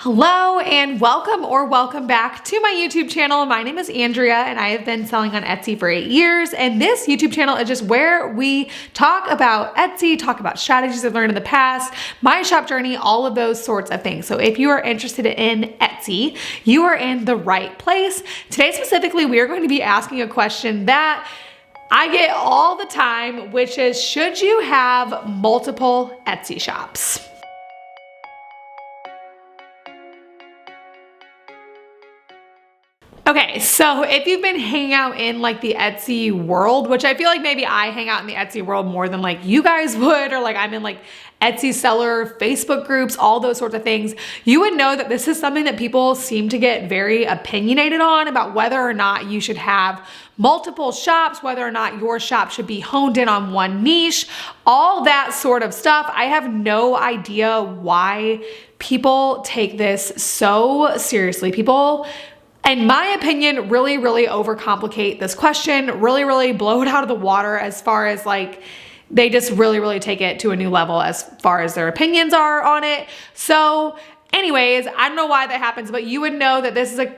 Hello and welcome back to my YouTube channel. My name is Andrea and I have been selling on Etsy for 8 years, and this YouTube channel is just where we talk about Etsy, talk about strategies I've learned in the past, my shop journey, all of those sorts of things. So if you are interested in Etsy, you are in the right place. Today specifically, we are going to be asking a question that I get all the time, which is, should you have multiple Etsy shops? Okay, so if you've been hanging out in like the Etsy world, which I feel like maybe I hang out in the Etsy world more than like you guys would, or like I'm in like Etsy seller Facebook groups, all those sorts of things, you would know that this is something that people seem to get very opinionated on about whether or not you should have multiple shops, whether or not your shop should be honed in on one niche, all that sort of stuff. I have no idea why people take this so seriously. People, in my opinion, really overcomplicate this question, really blow it out of the water as far as like, they just really take it to a new level as far as their opinions are on it. So anyways, I don't know why that happens, but you would know that this is a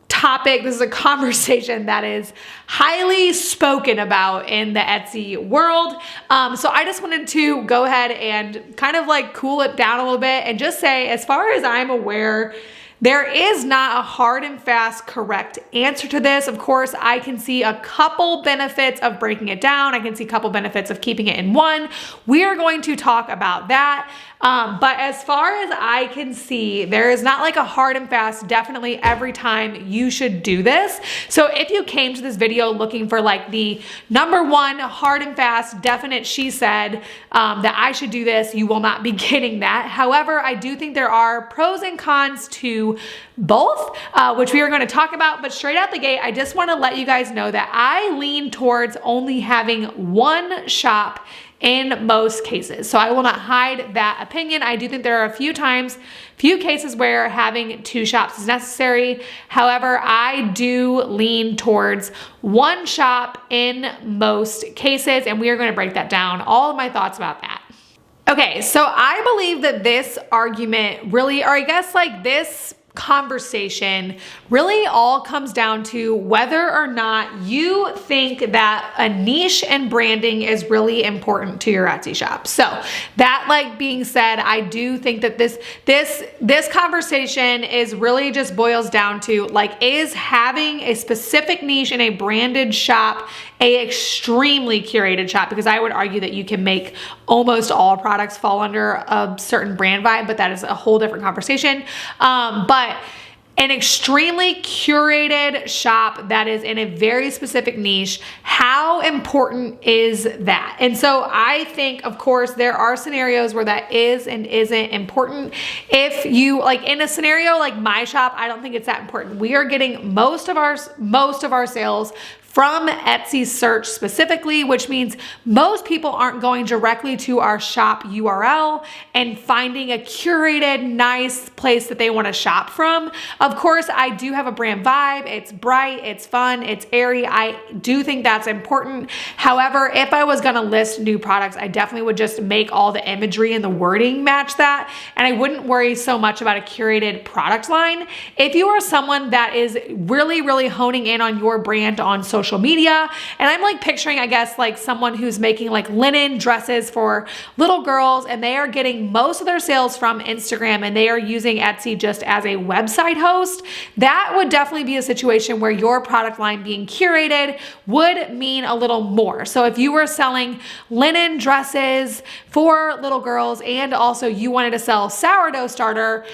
topic, this is a conversation that is highly spoken about in the Etsy world. So I just wanted to go ahead and kind of like cool it down a little bit and just say, as far as I'm aware, there is not a hard and fast correct answer to this. Of course, I can see a couple benefits of breaking it down. I can see a couple benefits of keeping it in one. We are going to talk about that. But as far as I can see, there is not like a hard and fast, definitely every time you should do this. So if you came to this video looking for like the number one hard and fast, definite she said that I should do this, you will not be getting that. However, I do think there are pros and cons to both, which we are going to talk about. But straight out the gate, I just want to let you guys know that I lean towards only having one shop in most cases. So I will not hide that opinion. I do think there are a few cases where having two shops is necessary. However, I do lean towards one shop in most cases, and we are going to break that down, all of my thoughts about that. Okay, so I believe that this argument really, or I guess like this conversation really all comes down to whether or not you think that a niche and branding is really important to your Etsy shop. So that like being said, I do think that this conversation is really just boils down to like, is having a specific niche in a branded shop a extremely curated shop? Because I would argue that you can make almost all products fall under a certain brand vibe, but that is a whole different conversation. But an extremely curated shop that is in a very specific niche, how important is that? And so I think, of course, there are scenarios where that is and isn't important. If you, like in a scenario like my shop, I don't think it's that important. We are getting most of our sales from Etsy search specifically, which means most people aren't going directly to our shop URL and finding a curated, nice place that they want to shop from. Of course, I do have a brand vibe. It's bright, it's fun, it's airy. I do think that's important. However, if I was going to list new products, I definitely would just make all the imagery and the wording match that, and I wouldn't worry so much about a curated product line. If you are someone that is really honing in on your brand on social media, and I'm like picturing, I guess, like someone who's making like linen dresses for little girls, and they are getting most of their sales from Instagram, and they are using Etsy just as a website host, that would definitely be a situation where your product line being curated would mean a little more. So if you were selling linen dresses for little girls and also you wanted to sell sourdough starter,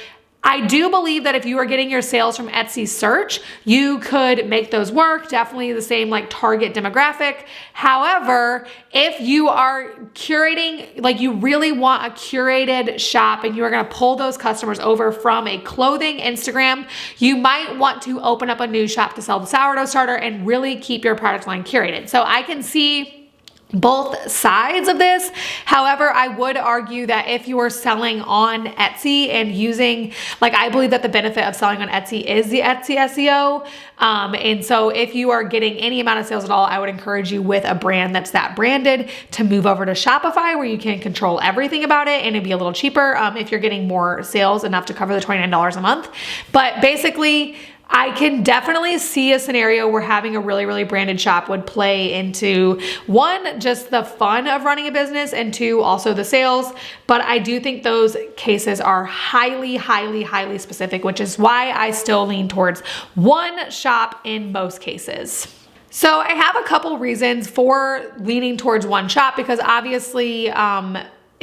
I do believe that if you are getting your sales from Etsy search, you could make those work. Definitely the same like target demographic. However, if you are curating, like you really want a curated shop and you are going to pull those customers over from a clothing Instagram, you might want to open up a new shop to sell the sourdough starter and really keep your product line curated. So I can see both sides of this. However, I would argue that if you are selling on Etsy and using, like, I believe that the benefit of selling on Etsy is the Etsy SEO. And so if you are getting any amount of sales at all, I would encourage you with a brand that's that branded to move over to Shopify, where you can control everything about it and it'd be a little cheaper if you're getting more sales, enough to cover the $29 a month. But basically, I can definitely see a scenario where having a really, really branded shop would play into, one, just the fun of running a business, and two, also the sales. But I do think those cases are highly, highly, highly specific, which is why I still lean towards one shop in most cases. So I have a couple reasons for leaning towards one shop, because obviously,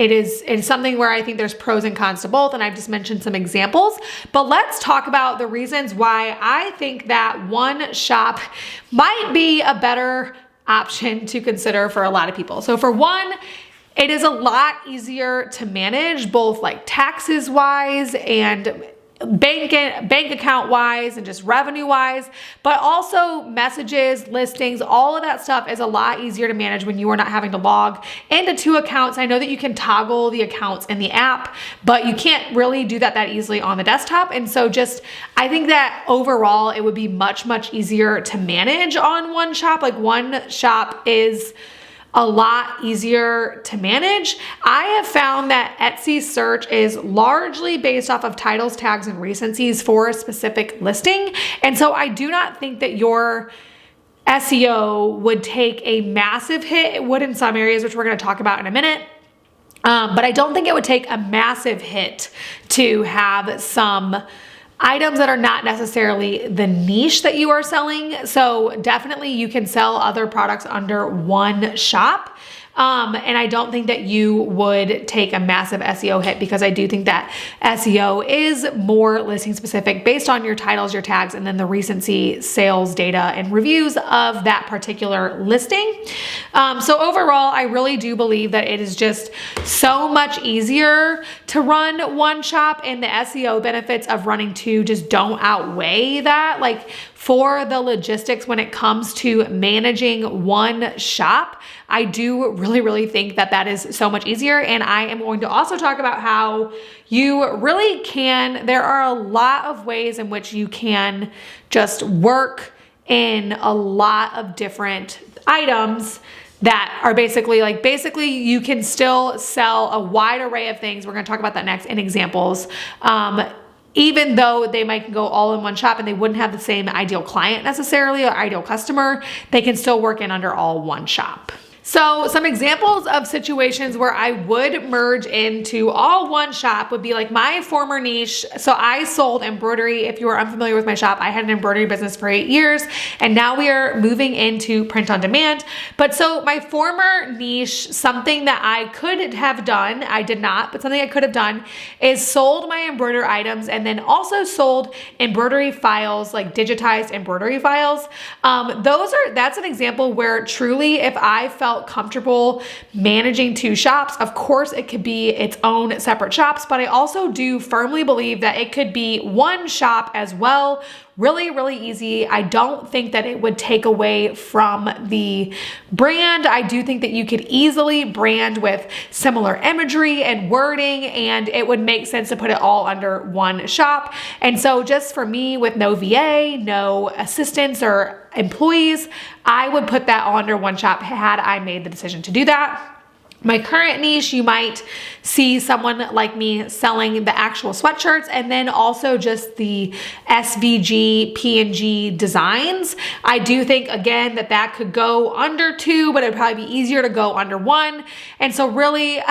it's something where I think there's pros and cons to both, and I've just mentioned some examples. But let's talk about the reasons why I think that one shop might be a better option to consider for a lot of people. So for one, it is a lot easier to manage, both like taxes wise and bank account wise and just revenue wise, but also messages, listings, all of that stuff is a lot easier to manage when you are not having to log into two accounts. I know that you can toggle the accounts in the app, but you can't really do that easily on the desktop. And so I think that overall it would be much, much easier to manage on one shop. Like, one shop is a lot easier to manage. I have found that Etsy search is largely based off of titles, tags, and recencies for a specific listing. And so I do not think that your SEO would take a massive hit. It would in some areas, which we're going to talk about in a minute. But I don't think it would take a massive hit to have some items that are not necessarily the niche that you are selling. So definitely you can sell other products under one shop. And I don't think that you would take a massive SEO hit, because I do think that SEO is more listing specific based on your titles, your tags, and then the recency, sales data, and reviews of that particular listing. So overall, I really do believe that it is just so much easier to run one shop, and the SEO benefits of running two just don't outweigh that. Like, for the logistics when it comes to managing one shop, I do really, really think that that is so much easier. And I am going to also talk about how you really can, there are a lot of ways in which you can just work in a lot of different items that are basically you can still sell a wide array of things. We're going to talk about that next in examples. Even though they might go all in one shop and they wouldn't have the same ideal client necessarily or ideal customer, they can still work in under all one shop. So some examples of situations where I would merge into all one shop would be like my former niche. So I sold embroidery. If you are unfamiliar with my shop, I had an embroidery business for 8 years, and now we are moving into print on demand. But so my former niche, something that I could have done, I did not, but something I could have done is sold my embroidery items, and then also sold embroidery files, like digitized embroidery files. That's an example where truly, if I felt comfortable managing two shops, of course it could be its own separate shops, but I also do firmly believe that it could be one shop as well. Really, really easy. I don't think that it would take away from the brand. I do think that you could easily brand with similar imagery and wording, and it would make sense to put it all under one shop. And so just for me, with no VA, no assistants or employees, I would put that all under one shop had I made the decision to do that. My current niche, you might see someone like me selling the actual sweatshirts and then also just the SVG, PNG designs. I do think, again, that could go under two, but it'd probably be easier to go under one. And so really,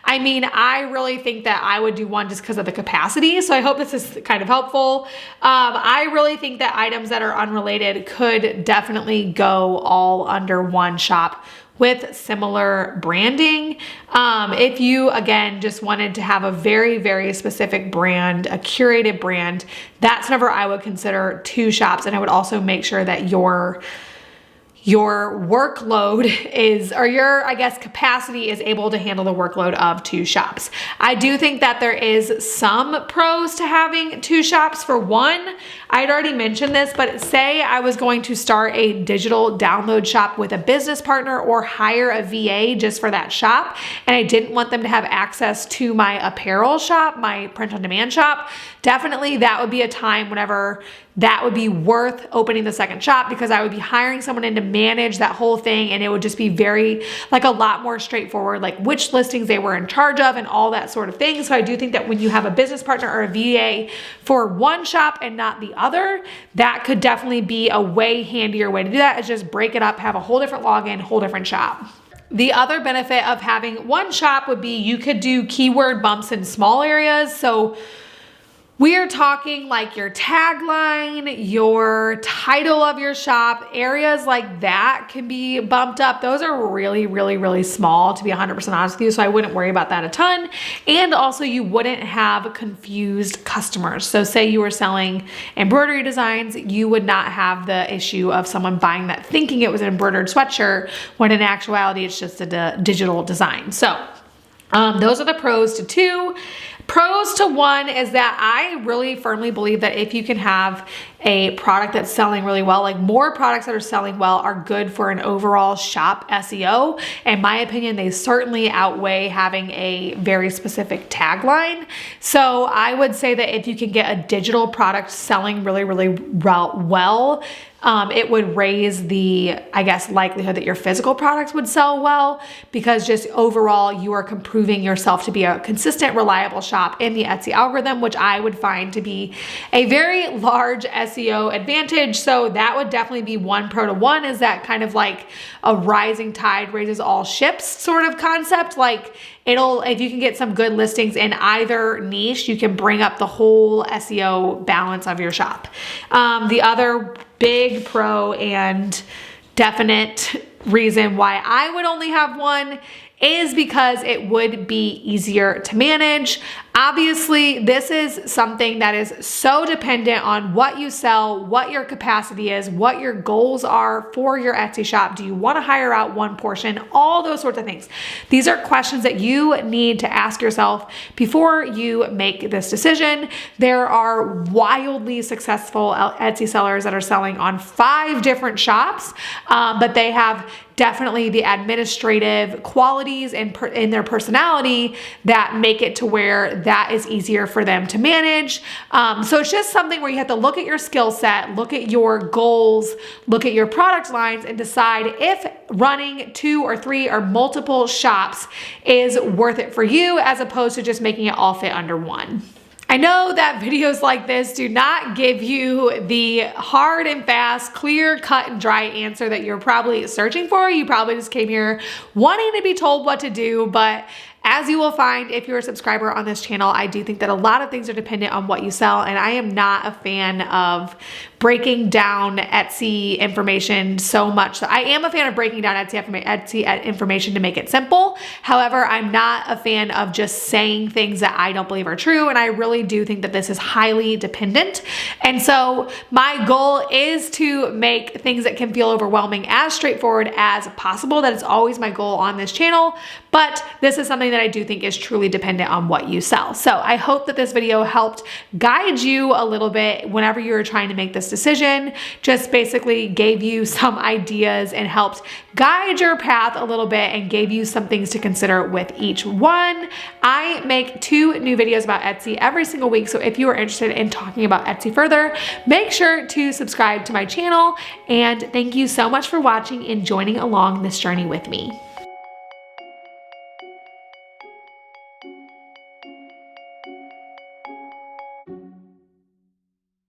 I really think that I would do one just because of the capacity. So I hope this is kind of helpful. I really think that items that are unrelated could definitely go all under one shop with similar branding. If you, again, just wanted to have a very, very specific brand, a curated brand, that's whenever I would consider two shops. And I would also make sure that your your workload is, or your, I guess, capacity is able to handle the workload of 2 shops. I do think that there is some pros to having 2 shops. For one, I'd already mentioned this, but say I was going to start a digital download shop with a business partner or hire a VA just for that shop, and I didn't want them to have access to my apparel shop, my print on demand shop, definitely that would be a time whenever that would be worth opening the second shop, because I would be hiring someone in to manage that whole thing, and it would just be very, like, a lot more straightforward, like which listings they were in charge of and all that sort of thing. So I do think that when you have a business partner or a VA for one shop and not the other, that could definitely be a way handier way to do that, is just break it up, have a whole different login, whole different shop. The other benefit of having one shop would be you could do keyword bumps in small areas. So we are talking like your tagline, your title of your shop, areas like that can be bumped up. Those are really, really, really small, to be 100% honest with you. So I wouldn't worry about that a ton. And also you wouldn't have confused customers. So say you were selling embroidery designs, you would not have the issue of someone buying that thinking it was an embroidered sweatshirt, when in actuality it's just a digital design. So those are the pros to 2. Pros to 1 is that I really firmly believe that if you can have a product that's selling really well, like more products that are selling well are good for an overall shop SEO. In my opinion, they certainly outweigh having a very specific tagline. So I would say that if you can get a digital product selling really, really well, it would raise the, I guess, likelihood that your physical products would sell well, because just overall you are proving yourself to be a consistent, reliable shop in the Etsy algorithm, which I would find to be a very large SEO advantage. So that would definitely be one pro to 1, is that kind of like a rising tide raises all ships sort of concept. Like if you can get some good listings in either niche, you can bring up the whole SEO balance of your shop. The other big pro and definite reason why I would only have one is because it would be easier to manage. Obviously, this is something that is so dependent on what you sell, what your capacity is, what your goals are for your Etsy shop. Do you want to hire out one portion? All those sorts of things. These are questions that you need to ask yourself before you make this decision. There are wildly successful Etsy sellers that are selling on 5 different shops, but they have definitely the administrative qualities and in their personality that make it to where that is easier for them to manage. So it's just something where you have to look at your skill set, look at your goals, look at your product lines, and decide if running 2 or 3 or multiple shops is worth it for you, as opposed to just making it all fit under one. I know that videos like this do not give you the hard and fast, clear, cut and dry answer that you're probably searching for. You probably just came here wanting to be told what to do, but as you will find if you're a subscriber on this channel, I do think that a lot of things are dependent on what you sell, and I am not a fan of breaking down Etsy information so much. I am a fan of breaking down Etsy information to make it simple. However, I'm not a fan of just saying things that I don't believe are true, and I really do think that this is highly dependent. And so my goal is to make things that can feel overwhelming as straightforward as possible. That is always my goal on this channel, but this is something that I do think is truly dependent on what you sell. So I hope that this video helped guide you a little bit whenever you're trying to make this decision, just basically gave you some ideas and helped guide your path a little bit and gave you some things to consider with each one. I make 2 new videos about Etsy every single week, so if you are interested in talking about Etsy further, make sure to subscribe to my channel, and thank you so much for watching and joining along this journey with me.